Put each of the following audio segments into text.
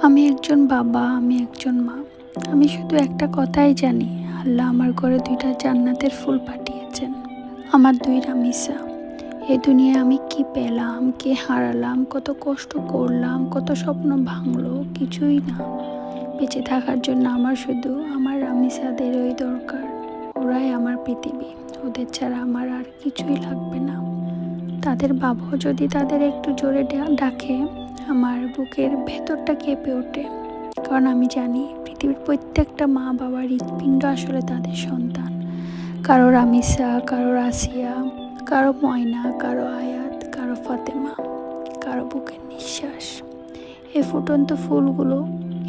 আমি একজন বাবা, আমি একজন মা। আমি শুধু একটা কথাই জানি, আল্লাহ আমার ঘরে ২টা জান্নাতের ফুল পাঠিয়েছেন। আমার ২ রামিসা। এই দুনিয়ায় আমি কি পেলাম, কি হারালাম, কত কষ্ট করলাম, কত স্বপ্ন ভাঙলো, কিছুই না। বেঁচে থাকার জন্য আমার শুধু আমার রামিসাদেরই দরকার। ওরাই আমার পৃথিবী। ওদের ছাড়া আমার আর কিছুই লাগবে না। তাদের বাবাও যদি তাদের একটু জোরে ডাকে, আমার বুকের ভেতরটা কেঁপে ওঠে। কারণ আমি জানি পৃথিবীর প্রত্যেকটা মা বাবার হৃৎপিণ্ড আসলে তাদের সন্তান। কারো রামিসা, কারো আসিয়া, কারো ময়না, কারো আয়াত, কারো ফাতেমা, কারো বুকের নিঃশ্বাস। এই ফুটন্ত ফুলগুলো,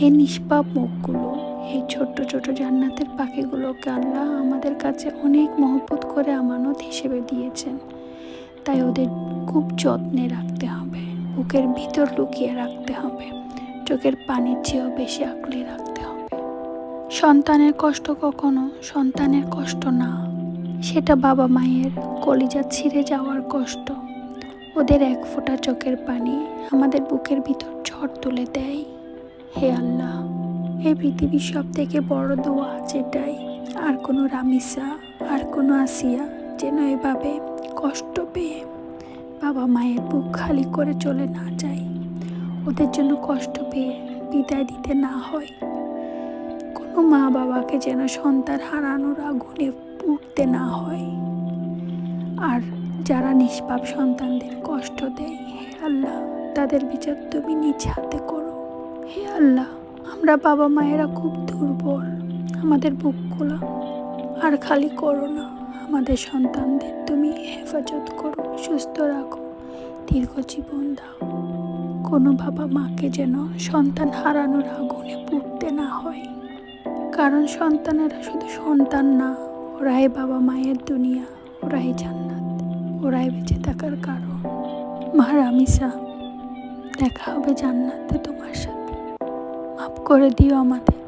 এই নিষ্পাপ মুখগুলো, এই ছোট্ট ছোট জান্নাতের পাখিগুলোকে আল্লাহ আমাদের কাছে অনেক মহব্বত করে আমানত হিসেবে দিয়েছেন। তাই ওদের খুব যত্নে রাখতে হবে, বুকের ভিতর লুকিয়ে রাখতে হবে, চোখের পানির চেয়েও বেশি আঁকলে রাখতে হবে। সন্তানের কষ্ট কখনো সন্তানের কষ্ট না, সেটা বাবা মায়ের কলিজা ছিঁড়ে যাওয়ার কষ্ট। ওদের এক ফোঁটা চোখের পানি আমাদের বুকের ভিতর ঝড় তুলে দেয়। হে আল্লাহ, এই পৃথিবীর সব থেকে বড় দোয়া যেটাই, আর কোনো রামিসা, আর কোনো আসিয়া যেন এভাবে কষ্ট পেয়ে বাবা মায়ের বুক খালি করে চলে না যায়। ওদের জন্য কষ্ট পেয়ে বিদায় দিতে না হয়। কোনো মা বাবাকে যেন সন্তান হারানোর আগুনে পুড়তে না হয়। আর যারা নিষ্পাপ সন্তানদের কষ্ট দেয়, হে আল্লাহ, তাদের বিচার তুমি নিজ হাতে করো। হে আল্লাহ, আমরা বাবা মায়েরা খুব দুর্বল, আমাদের বুকগুলো আর খালি করো না। আমাদের সন্তানদের তুমি হেফাজত করো, সুস্থ রাখো, দীর্ঘ জীবন দাও। কোনো বাবা মাকে যেন সন্তান হারানোর আগুনে পুড়তে না হয়। কারণ সন্তানেরা শুধু সন্তান না, ওরাই বাবা মায়ের দুনিয়া, ওরাই জান্নাত, ওরাই বেঁচে থাকার কারণ। মা রামিসা, দেখা হবে জান্নাতে তোমার সাথে। মাফ করে দিও আমাদের।